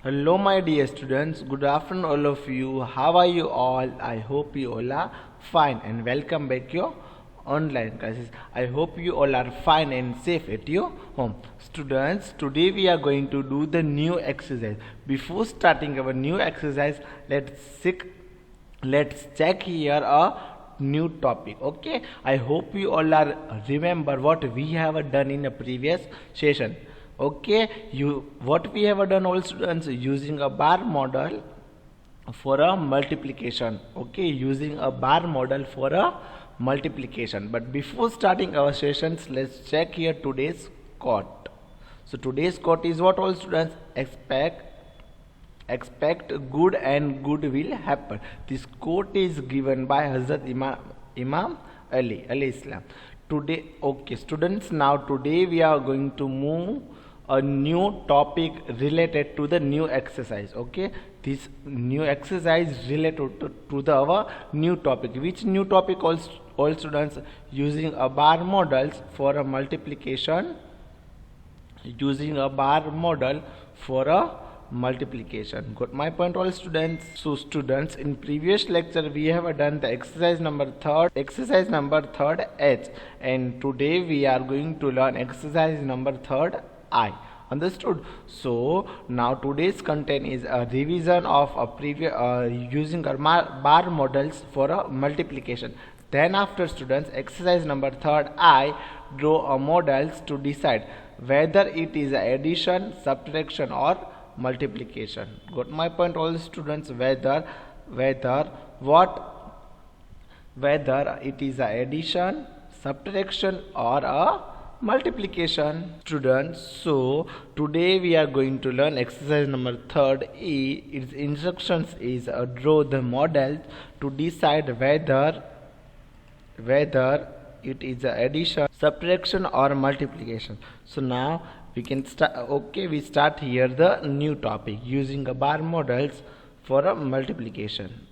Hello, my dear students. Good afternoon, all of you. How are you all? I hope you all are fine and welcome back your online classes. I hope you all are fine and safe at your home. Students, today we are going to do the new exercise. Before starting our new exercise, let's check here a new topic. Okay, I hope you all are remember what we have done in a previous session. Okay, you what we have done, all students, using a bar model for a multiplication. Okay, using a bar model for a multiplication. But before starting our sessions, let's check here today's quote. So today's quote is what, all students? Expect good and good will happen. This quote is given by Hazrat Imam Ali Islam. Today, okay students, now today we are going to move a new topic related to the new exercise. Okay, this new exercise related to the our new topic. Which new topic? All students, using a bar models for a multiplication, using a bar model for a multiplication. Got my point, all students? So students, in previous lecture we have done the exercise number third H, and today we are going to learn exercise number third I. Understood? So now today's content is a revision of a previous using our bar models for a multiplication. Then after, students, exercise number third I, draw a models to decide whether it is addition, subtraction or multiplication. Got my point, all students? Whether it is a addition, subtraction or a multiplication, students. So today we are going to learn exercise number third E. Its instructions is draw the model to decide whether it is a addition, subtraction or multiplication. So now we can start. Okay, we start here the new topic, using a bar models for a multiplication.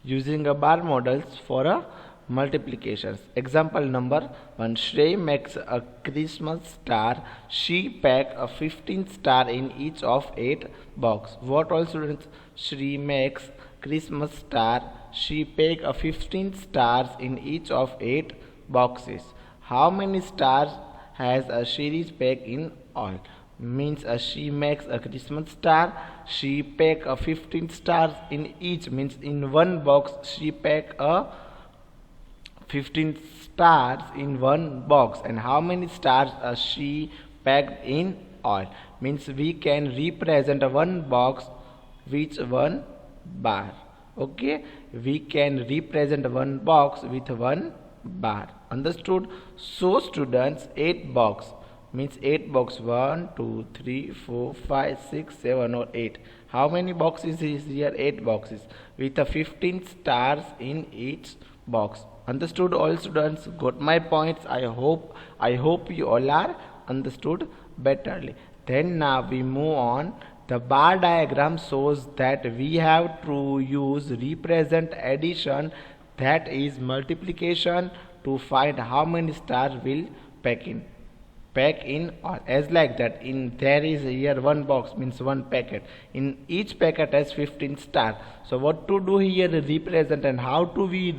Using a bar models for a multiplications. Example number 1. Shrey makes a Christmas star. She pack a 15 star in each of 8 box. What, all students? Shrey makes Christmas star. She pack a 15 stars in each of 8 boxes. How many stars has a series pack in all? Means she makes a Christmas star. She pack a 15 stars in each, means in one box she pack a 15 stars in one box. And how many stars she packed in all? Means we can represent one box with one bar. Okay, we can represent one box with one bar. Understood? So students, 8 box means 8 box, 1 2 3 4 5 6 7 or 8. How many boxes is here? 8 boxes with a 15 stars in each box. Understood, all students? Got my points? I hope you all are understood betterly. Then now we move on. The bar diagram shows that we have to use represent addition, that is multiplication, to find how many stars will pack in all. As like that, in there is here one box, means one packet. In each packet has 15 stars. So what to do here? Represent. And how do we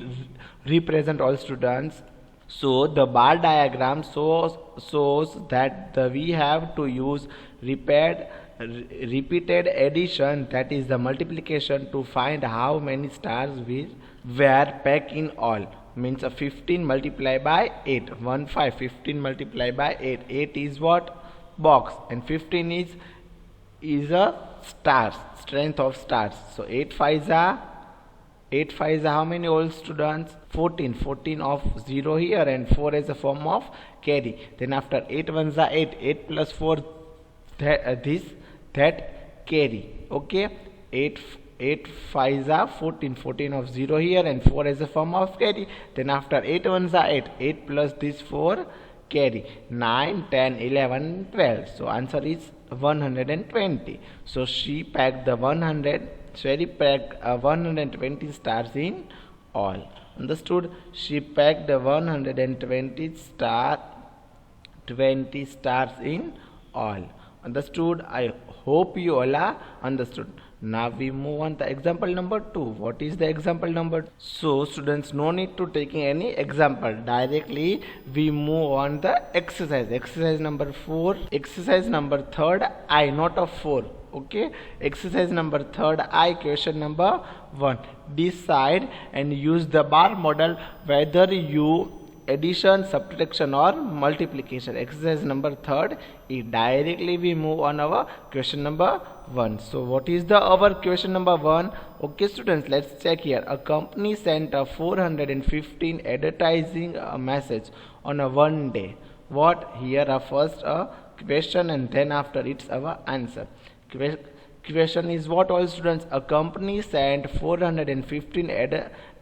represent, all students? So the bar diagram shows that we have to use repeated addition, that is the multiplication, to find how many stars were packed in all. Means a 15 multiplied by 8, 15 multiplied by 8. 8 is what? Box, and 15 is a stars, strength of stars. So 8 5s are how many, old students? 14 of 0 here, and 4 is a form of carry. Then after 8 1s are 8 plus 4, that carry. Okay, 8 5s are 14 of 0 here, and 4 is a form of carry. Then after 8 1s are 8 plus this 4, carry. 9 10 11 12. So answer is 120. So she packed the 120 stars in all. Understood? She packed the 120 stars in all. Understood? I hope you all are understood. Now we move on to example number 2. What is the example number 2? So students, no need to taking any example. Directly we move on the exercise. Exercise number 4. Exercise number 3rd I, not of 4. Okay. Exercise number 3rd I, question number 1. Decide and use the bar model whether you addition, subtraction or multiplication. Exercise number 3rd is directly we move on our question number 1. So what is the our question number 1? Okay students, let's check here. A company sent a 415 advertising message on a one day. What? Here are first a question and then after it's our answer. Question is what, all students? A company sent 415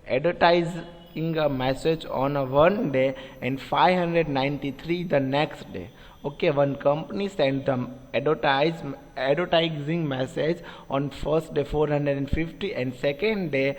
advertising a message on a one day and 593 the next day. Okay, one company sent the advertising message on first day 450 and second day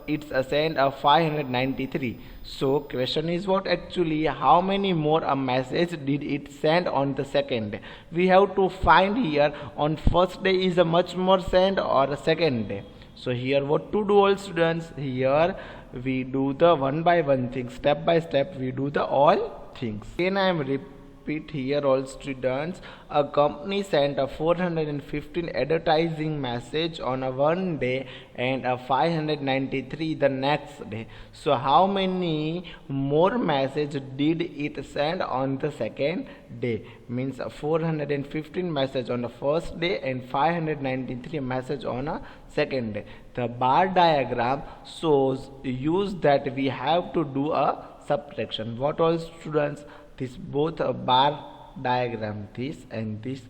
it's a send of 593. So question is what, actually how many more a message did it send on the second day? We have to find here on first day is a much more send or a second day. So here what to do, all students? Here we do the one by one thing, step by step we do the all things. Again I am repeat here, all students. A company sent a 415 advertising message on a one day and a 593 the next day. So how many more message did it send on the second day? Means a 415 message on the first day and 593 message on a second day. The bar diagram shows use that we have to do a subtraction. What, all students? This both a bar diagram, this and this,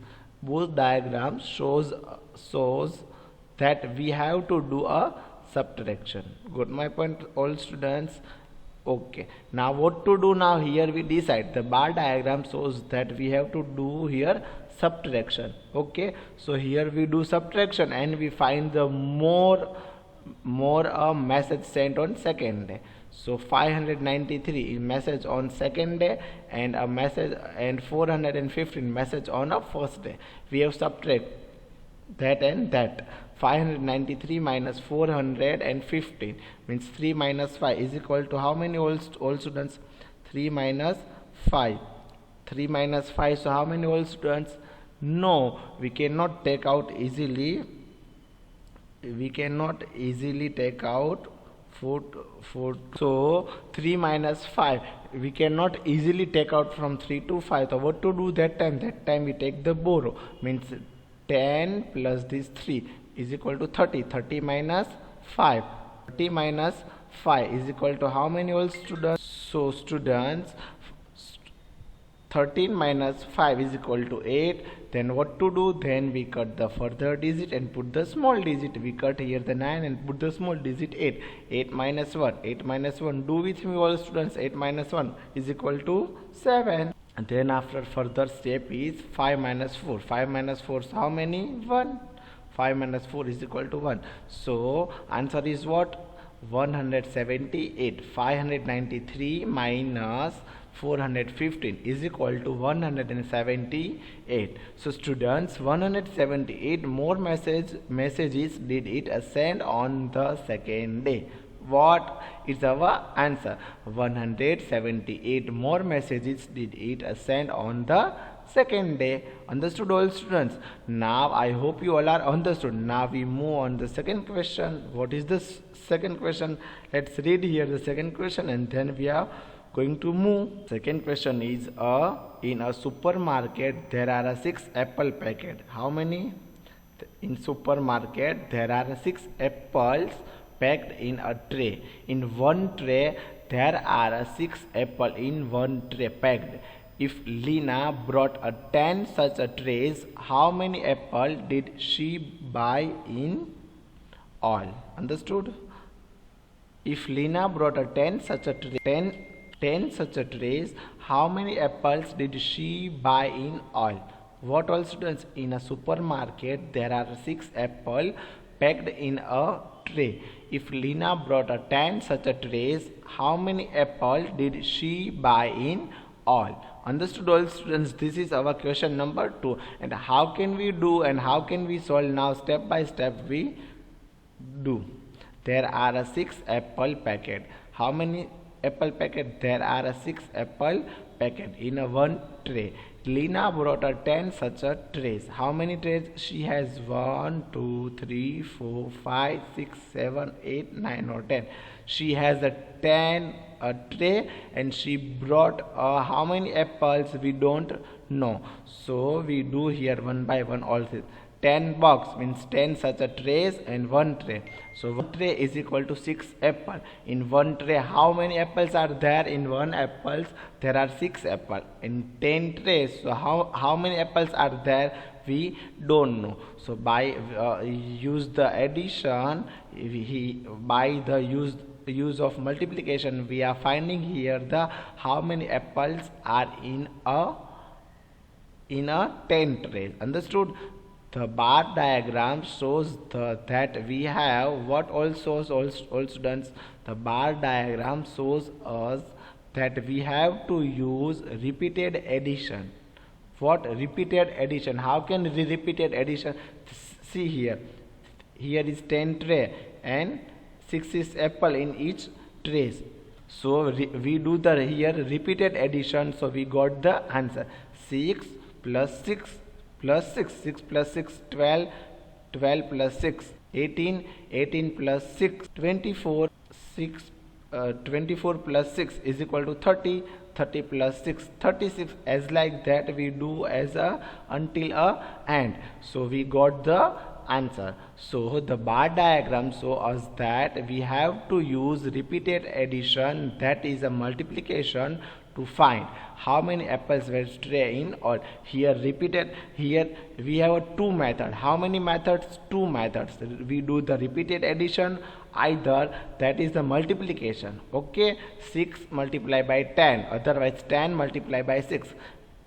both diagrams shows that we have to do a subtraction. Got my point, all students? Okay, now what to do now? Here we decide. The bar diagram shows that we have to do here subtraction. Okay, so here we do subtraction and we find the more a message sent on second day. So 593 is message on second day and a message and 415 message on a first day. We have subtract that and that. 593 minus 415 means 3 minus 5 is equal to how many, all students? 3 minus 5. 3 minus 5, so how many, all students? No, we cannot take out easily. We cannot easily take out 4. So 3 minus 5 we cannot easily take out from 3 to 5. So what to do that time? That time we take the borrow, means 10 plus this 3 is equal to 30. 30 minus 5. 30 minus 5 is equal to how many, all students? So students, 13 minus 5 is equal to 8. Then what to do? Then we cut the further digit and put the small digit. We cut here the 9 and put the small digit 8. 8 minus 1. 8 minus 1. Do with me, all students. 8 minus 1 is equal to 7. And then after further step is 5 minus 4. 5 minus 4 is how many? 1. 5 minus 4 is equal to 1. So answer is what? 178. 593 minus 415 is equal to 178. So students, 178 more messages did it send on the second day. What is our answer? 178 more messages did it send on the second day. Understood, all students? Now I hope you all are understood. Now we move on the second question. What is the second question? Let's read here the second question and then we are going to move. Second question is in a supermarket there are 6 apple packet. How many? In supermarket there are 6 apples packed in a tray. In one tray there are 6 apples in one tray packed. If Lena brought 10 such trays, how many apples did she buy in all? Understood? If Lena brought 10 such trays, how many apples did she buy in all? What, all students? In a supermarket there are 6 apples packed in a tray. If Lena brought 10 such trays, how many apples did she buy in all. Understood all students? This is our question number 2. And how can we do and how can we solve? Now step by step we do. There are a 6 apple packet. How many apple packet? There are a 6 apple packet in a one tray. Lena brought a 10 such a trays. How many trays? She has 1, 2, 3, 4, 5, 6, 7, 8, 9 or 10. She has a 10 a tray and she brought how many apples? We don't know. So we do here one by one all this. 10 box means 10 such a trays and one tray. So one tray is equal to 6 apple. In one tray, how many apples are there? In one apples, there are 6 apples. In 10 trays, so how many apples are there? We don't know. So by use the addition, by the use of multiplication, we are finding here the how many apples are in a 10 trays. Understood? The bar diagram shows that we have what all shows all students. The bar diagram shows us that we have to use repeated addition. What repeated addition? How can we repeated addition? See here. Here is 10 tray and 6 is apple in each trays. So we do the here repeated addition. So we got the answer 6 plus 6 plus 6, 6 plus 6, 12, 12 plus 6, 18, 18 plus 6, 24, 6, 24 plus 6 is equal to 30, 30 plus 6, 36. As like that we do as a until a and. So we got the answer. So the bar diagram shows us that we have to use repeated addition, that is a multiplication, to find how many apples were stray in all. Here repeated, here we have a two method. How many methods? Two methods. We do the repeated addition, either that is the multiplication. Okay, 6 multiplied by 10, otherwise 10 multiplied by 6.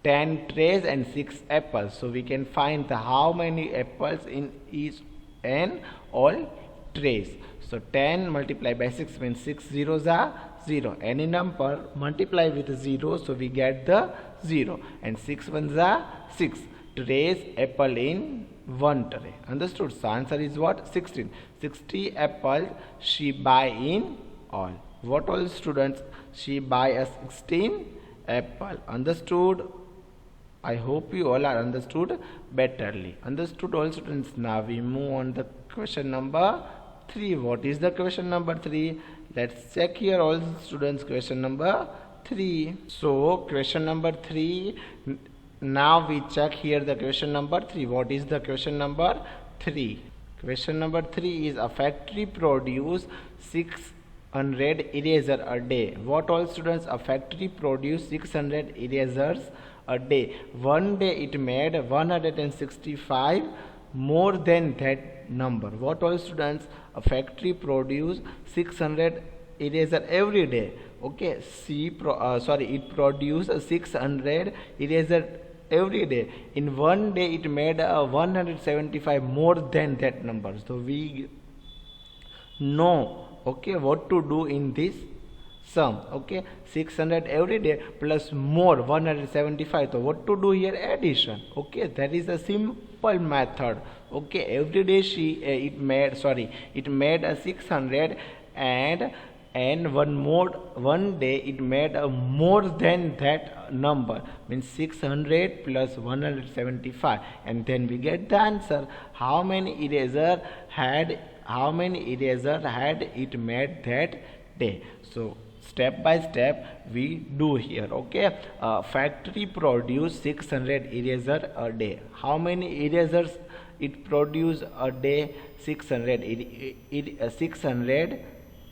10 trays and 6 apples. So we can find the how many apples in each and all trays. So 10 multiplied by 6 means 6 zeros are 0. Any number multiply with 0, so we get the 0. And 6 ones are 6. Trays apple in one tray. Understood? So answer is what? 16. 60 apples she buy in all. What all students? She buy a 16 apple. Understood? I hope you all are understood betterly. Understood all students? Now we move on the question number 3. What is the question number 3? Let's check here all students question number 3. So question number 3. Now we check here the question number 3. What is the question number 3? Question number 3 is a factory produce 600 eraser a day. What all students? A factory produce 600 erasers a day. One day it made 165 more than that number. What all students? A factory produce 600 eraser every day. Okay, it produces 600 eraser every day. In one day it made 175 more than that number. So we know, okay, what to do in this sum. Okay, 600 every day plus more 175. So what to do here? Addition. Okay, that is a simple method. Okay, every day it made a 600 and one day it made a more than that number, means 600 plus 175, and then we get the answer. How many eraser had it made that day? So step by step we do here. Okay, factory produce 600 eraser a day. How many erasers it produce a day? 600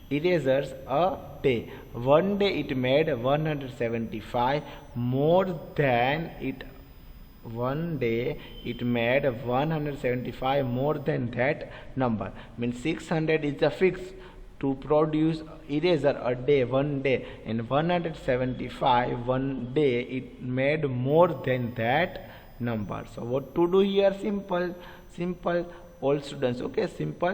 erasers a day. One day it made 175 more than it. One day it made 175 more than that number, means 600 is the fix to produce eraser a day, one day, and 175 one day it made more than that number. So what to do here? Simple all students. Okay, simple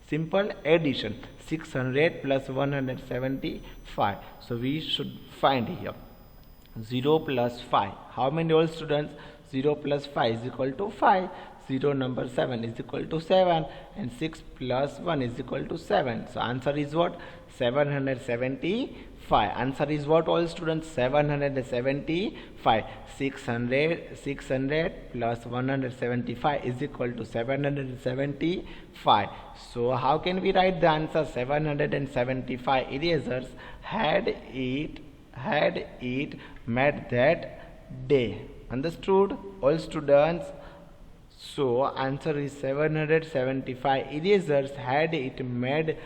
simple addition. 600 plus 175. So we should find here 0 plus 5. How many old students? 0 plus 5 is equal to 5. 0 number 7 is equal to 7, and 6 plus 1 is equal to 7. So answer is what? 775. Answer is what, all students? 775. 600 plus 175 is equal to 775. So how can we write the answer? 775 erasers had it met that day. Understood, all students? So answer is 775 erasers had it made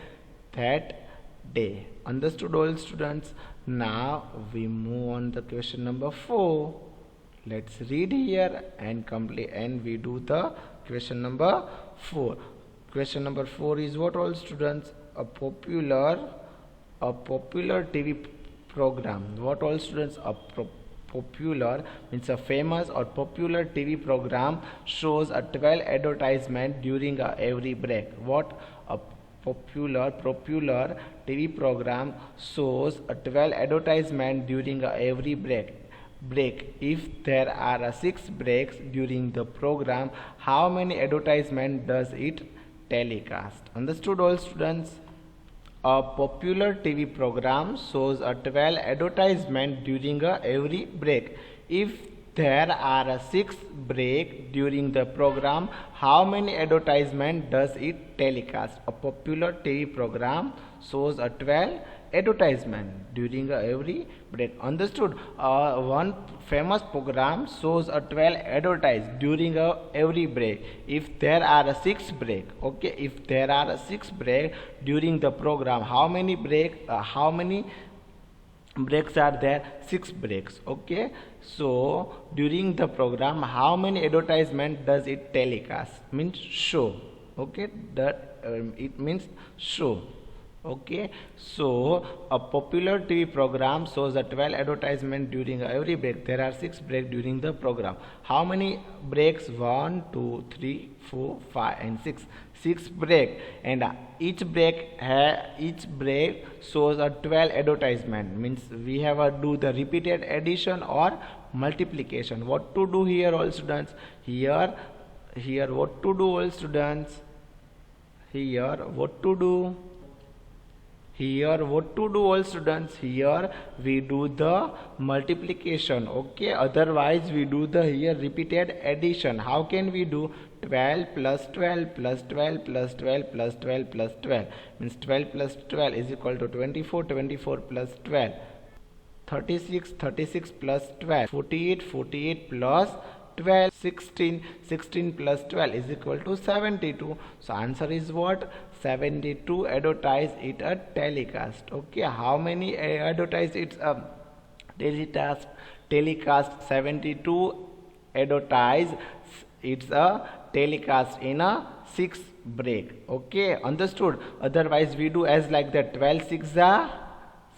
that day. Understood, all students? Now we move on to question number 4. Let's read here and complete, and we do the question number 4. Question number 4 is what, all students? A popular TV program. What, all students? Popular means a famous or popular TV program shows a 12 advertisement during every break. What? A popular TV program shows a 12 advertisement during every break. If there are 6 breaks during the program, how many advertisement does it telecast? Understood, all students? A popular TV program shows a 12 advertisement during every break. If there are 6 breaks during the program, how many advertisement does it telecast? A popular TV program shows a 12 advertisement during every break. Understood? One famous program shows a 12 advertise during every break. If there are 6 break, okay, if there are 6 break during the program, how many breaks are there? 6 breaks. Okay, so during the program, how many advertisement does it telecast? Means show. Okay, that it means show. Okay, so a popular TV program shows a 12 advertisement during every break. There are 6 breaks during the program. How many breaks? 1, 2, 3, 4, 5 and 6. 6 break, and each break shows a 12 advertisement. Means we have to do the repeated addition or multiplication. What to do here, all students? Here what to do, all students? Here what to do? All students? Here we do the multiplication. Okay, otherwise we do the here repeated addition. How can we do? 12 plus 12 plus 12 plus 12 plus 12 plus 12 means 12 plus 12 is equal to 24. 24 plus 12, 36. 36 plus 12, 48. 48 plus 12, 16. 16 plus 12 is equal to 72. So answer is what? 72 advertise it a telecast. Okay, how many advertise it's a telecast? 72 advertise it's a telecast in a 6 break. Okay, understood? Otherwise we do as like that. 12 6 are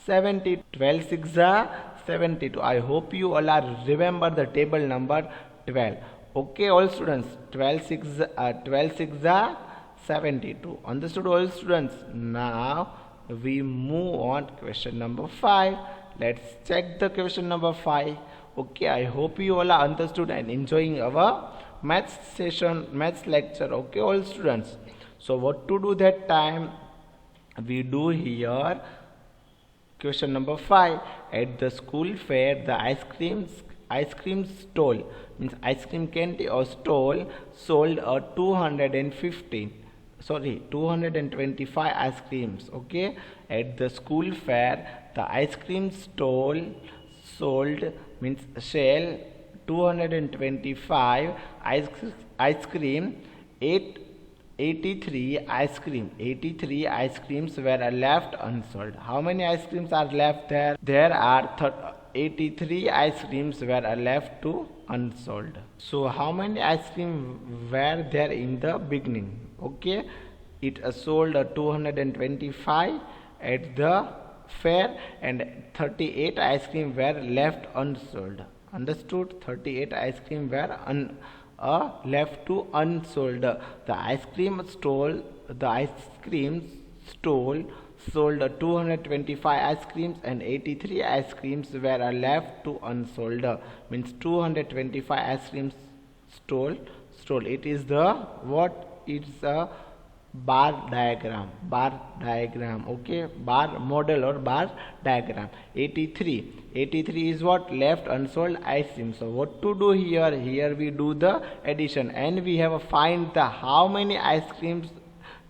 70. 12 6 are 72. I hope you all are remember the table number 12. Okay, all students? 12 6 are 72. Understood, all students? Now we move on to question number 5. Let's check the question number 5. Okay, I hope you all are understood and enjoying our maths session, maths lecture. Okay, all students? So what to do that time? We do here question number 5. At the school fair, the ice cream stall means ice cream candy or stall sold a 225 ice creams. Okay, at the school fair, the ice cream stall sold means sell 225 ice cream. 83 ice creams were left unsold. How many ice creams are left there? There are 83 ice creams were left to unsold. So how many ice cream were there in the beginning? Okay, it sold 225 at the fair, and 38 ice cream were left unsold. Understood? 38 ice cream were left to unsold. The ice cream stall the ice cream stall sold 225 ice creams and 83 ice creams were left to unsold. Means 225 ice creams stole. It is the what? It's a bar diagram. Okay, bar model or bar diagram. 83 is what? Left unsold ice cream. So what to do here we do the addition, and we have to find the how many ice creams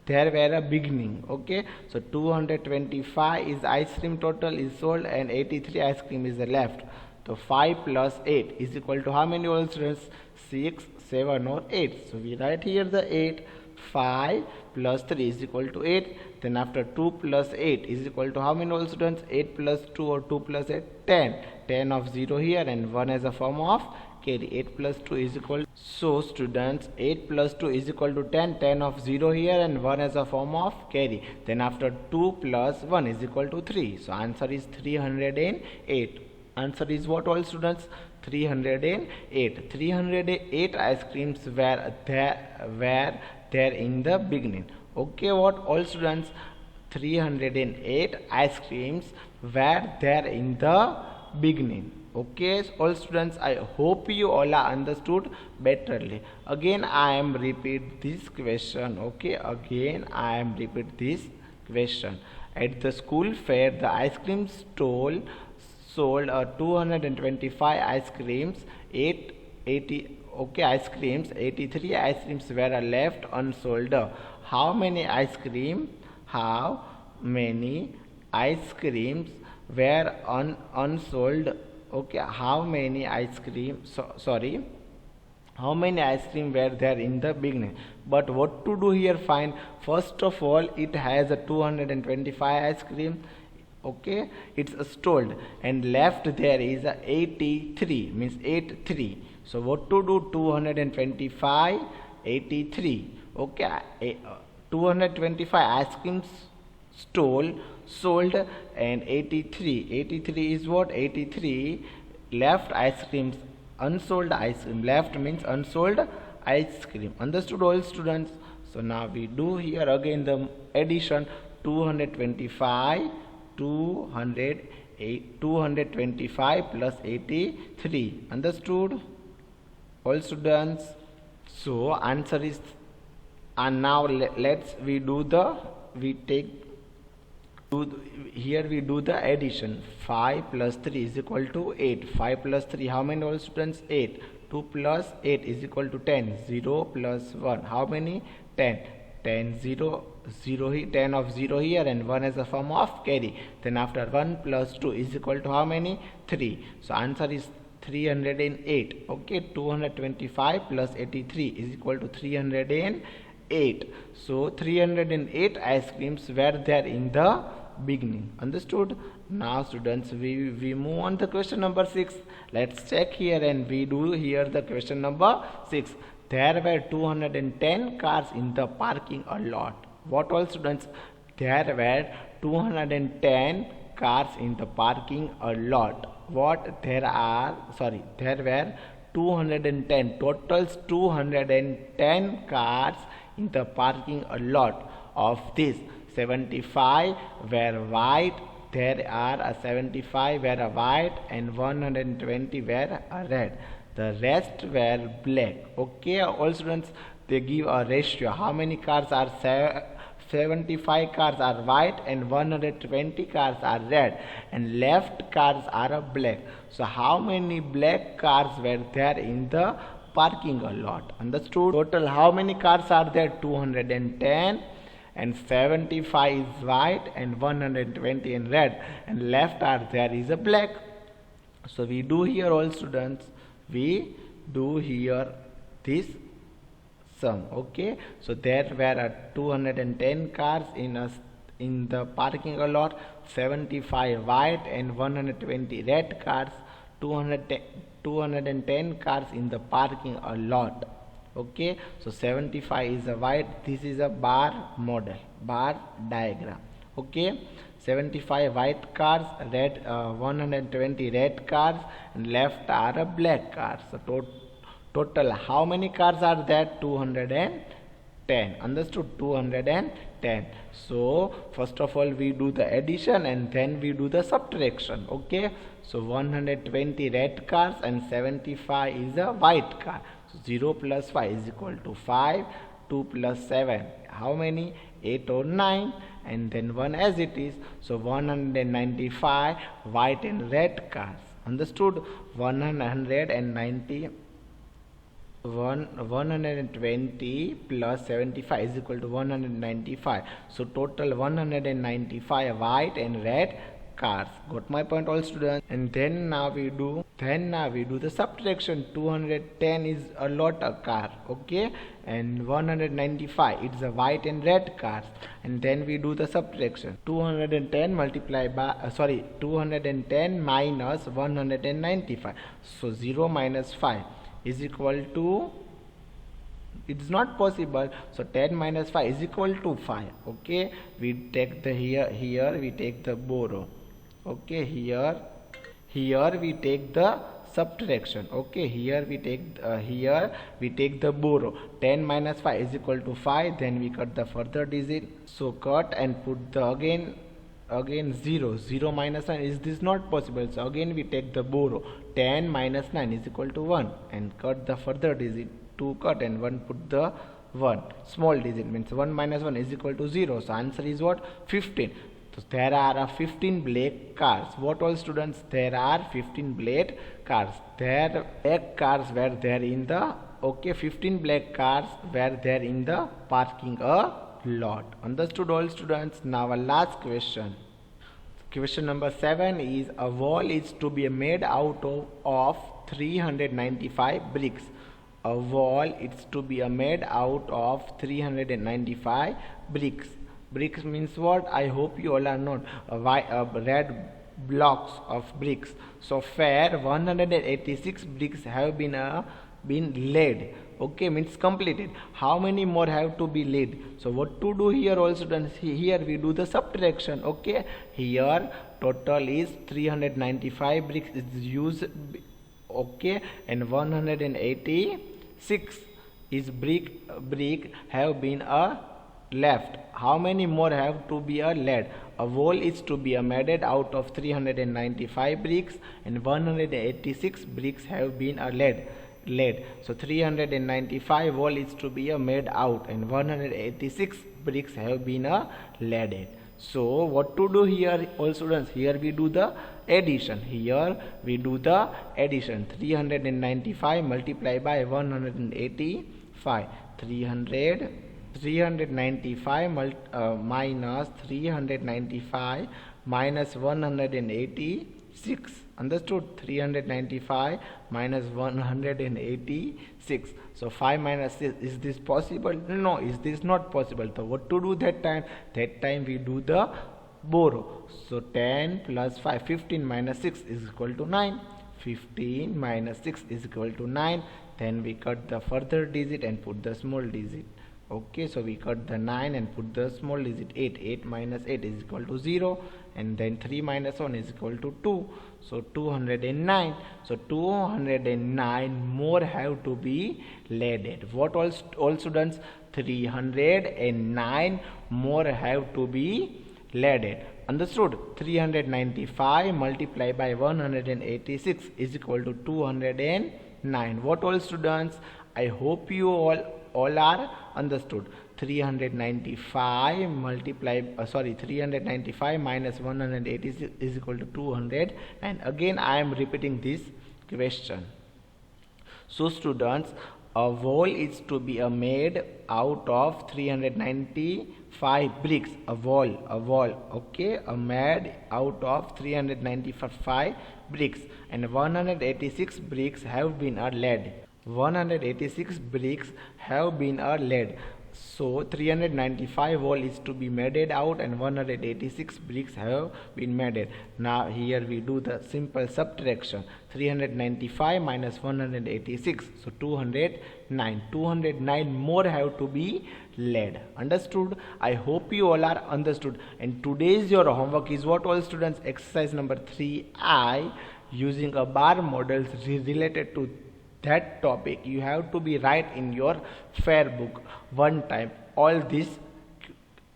there were a beginning. Okay, so 225 is ice cream total is sold and 83 ice cream is left. So 5 plus 8 is equal to how many, all students? 6, 7 or 8. So we write here the 8. 5 plus 3 is equal to 8. Then after 2 plus 8 is equal to how many, all students? 8 plus 2 or 2 plus 8, 10. 10 of 0 here and 1 as a form of carry. 8 plus 2 is equal. So students, 8 plus 2 is equal to 10. 10 of 0 here and 1 as a form of carry. Then after 2 plus 1 is equal to 3. So answer is 308. Answer is what, all students? 308. 308 ice creams were there in the beginning. Okay, what, all students? 308 ice creams were there in the beginning. Okay, all students, I hope you all are understood betterly. Again I am repeat this question. Okay, again I am repeat this question. At the school fair, the ice cream stall sold 225 ice creams, 83 ice creams were left unsold. How many ice creams were unsold? Okay, how many ice cream were there in the beginning? But what to do here? Find, first of all, it has a 225 ice cream. Okay, it's stalled, and left there is a 83, means 83. So what to do? 225, 83. Okay, 225 ice creams sold and 83 is what? 83 left ice creams, unsold ice cream. Left means unsold ice cream. Understood, all students? So now we do here again the addition. 225 plus 83. Understood, all students? So answer is, and now we do the addition. 5 plus 3 is equal to 8. 5 plus 3, how many, all students? 8. 2 plus 8 is equal to 10. 0 plus 1, how many? 10. 10 of 0 here and 1 as a form of carry. Then after 1 plus 2 is equal to how many? 3. So answer is 308. Okay, 225 plus 83 is equal to 308. So 308 ice creams were there in the beginning. Understood? Now students, we move on to question number 6. Let's check here and we do here the question number 6. There were 210 cars in the parking lot. What, all students? There were 210 cars in the parking lot. What? There were 210, totals 210 cars in the parking lot. Of this, 75 were white. There are 75 were white and 120 were red. The rest were black. Okay, all students, they give a ratio. How many cars are 75 cars are white and 120 cars are red, and left cars are black. So how many black cars were there in the parking lot? Understood? Total how many cars are there? 210, and 75 is white and 120 in red, and left are there is a black. So we do here, all students, we do here this sum. Okay, so there were 210 cars in the parking lot, 75 white and 120 red cars, 210 cars in the parking lot. Okay, so 75 is a white. This is a bar diagram. Okay, 75 white cars, 120 red cars, and left are a black cars. So total how many cars are there? 210. 10. Understood? 210. So first of all we do the addition and then we do the subtraction. Okay, so 120 red cars and 75 is a white car. So 0 plus 5 is equal to 5. 2 plus 7, how many? 8 or 9, and then 1 as it is. So 195 white and red cars. Understood? 120 plus 75 is equal to 195. So total 195 white and red cars. Got my point, all students? And then now we do the subtraction. 210 is a lot of car, okay, and 195 it's a white and red cars. And then we do the subtraction. 210 multiplied by 210 minus 195. So 0 minus 5 is equal to, it's not possible, so 10 minus 5 is equal to 5. Okay, we take the here we take the borrow. Okay, here we take the subtraction. Okay, here we take the borrow. 10 minus 5 is equal to 5. Then we cut the further digit, so cut and put the again 0 minus 9. Is this not possible? So again we take the borrow. 10 minus 9 is equal to 1 and cut the further digit. 2 cut and 1 put the 1 small digit, means 1 minus 1 is equal to 0. So answer is what? 15. So there are 15 black cars. What all students? There are 15 black cars. Their black cars were there in the 15 black cars were there in the parking a lot. Understood, all students? Now our last question. Question number 7 is a wall is to be made out of 395 bricks. A wall is to be made out of 395 bricks. Bricks means what? I hope you all are not red blocks of bricks. So fair 186 bricks have been laid. Okay, means completed. How many more have to be laid? So what to do here, all students? Here we do the subtraction. Okay, here total is 395 bricks is used. Okay, and 186 is brick have been left. How many more have to be laid? A wall is to be made out of 395 bricks and 186 bricks have been laid. So 395 wall is to be made out and 186 bricks have been laid. So what to do here, all students? Here we do the addition. 395 multiplied by 185. 395 minus 395 minus 186. Understood? 395 minus 186. So 5 minus 6. Is this possible? No, is this not possible? So what to do that time? That time we do the borrow. So 10 plus 5, 15 minus 6 is equal to 9. 15 minus 6 is equal to 9. Then we cut the further digit and put the small digit. Okay, so we cut the 9 and put the small digit 8. 8 minus 8 is equal to 0, and then 3 minus 1 is equal to 2. So 209. So 209 more have to be laid. What all students? 309 more have to be laid. Understood? 395 multiplied by 186 is equal to 209. What all students? I hope you all are understood. 395 minus 186 is equal to 200. And again I am repeating this question. So students, a wall is to be made out of 395 bricks. A wall, okay, made out of 395 bricks, and 186 bricks have been laid. 186 bricks have been laid. So 395 wall is to be made out and 186 bricks have been made. Now here we do the simple subtraction. 395 minus 186, so 209. 209 more have to be laid. Understood? I hope you all are understood. And today's your homework is what, all students? Exercise number 3I, using a bar models related to that topic. You have to be write in your fair book. one time all this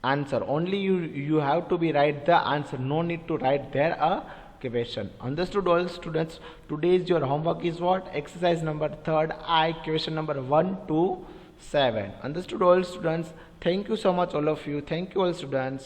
answer. Only you have to be write the answer, no need to write there a question. Understood all students? Today's your homework is what? Exercise number 3rd I, question number 1 to 7. Understood all students? Thank you so much all of you. Thank you all students.